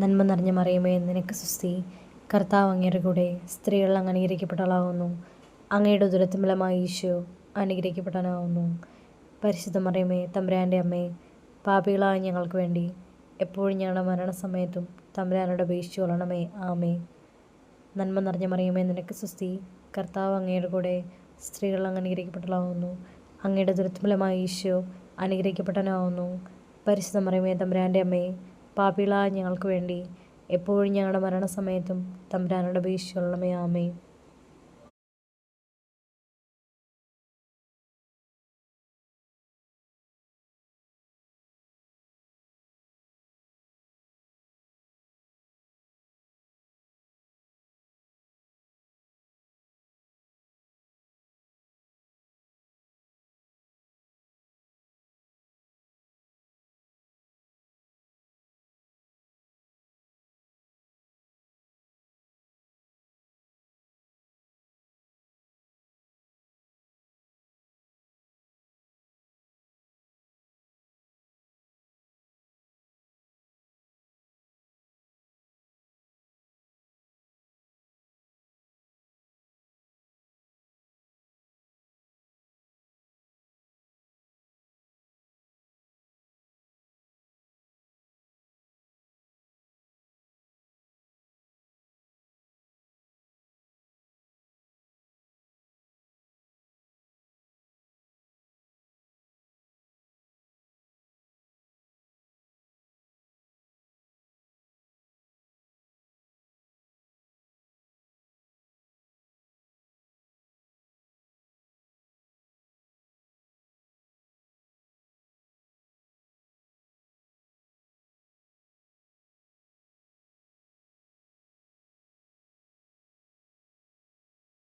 നന്മ നിറഞ്ഞ മറിയമേ, നിനക്ക് സുസ്തി. കർത്താവ് അങ്ങയുടെ കൂടെ സ്ത്രീകൾ അങ്ങ് അനുഗ്രഹിക്കപ്പെട്ടവളാകുന്നു. അങ്ങയുടെ ഉദരത്തിൻഫലമായി ഈശോ അനുഗ്രഹിക്കപ്പെട്ടവനാകുന്നു. പരിശുദ്ധ മറിയമേ, തമ്പുരാൻ്റെ അമ്മേ, പാപികളായ ഞങ്ങൾക്ക് വേണ്ടി എപ്പോഴും ഞങ്ങളുടെ മരണസമയത്തും തമ്പുരാനോട് അപേക്ഷിച്ചു കൊള്ളണമേ. ആമേ. നന്മ നിറഞ്ഞ മറിയമേ, നിനക്ക് സുസ്തി. കർത്താവ് അങ്ങയുടെ കൂടെ സ്ത്രീകൾ അങ്ങ് അനുഗ്രഹിക്കപ്പെട്ടവളാകുന്നു. അങ്ങയുടെ ഉദരത്തിൻഫലമായി ഈശോ അനുഗ്രഹിക്കപ്പെട്ടവനാകുന്നു. പരിശുദ്ധ മറിയമേ, തമ്പുരാൻ്റെ അമ്മേ, പാപികളായ ഞങ്ങൾക്ക് വേണ്ടി എപ്പോഴും ഞങ്ങളുടെ മരണസമയത്തും തമ്പുരാനോട് അപേക്ഷിച്ചു കൊള്ളണമേ. ആമേ.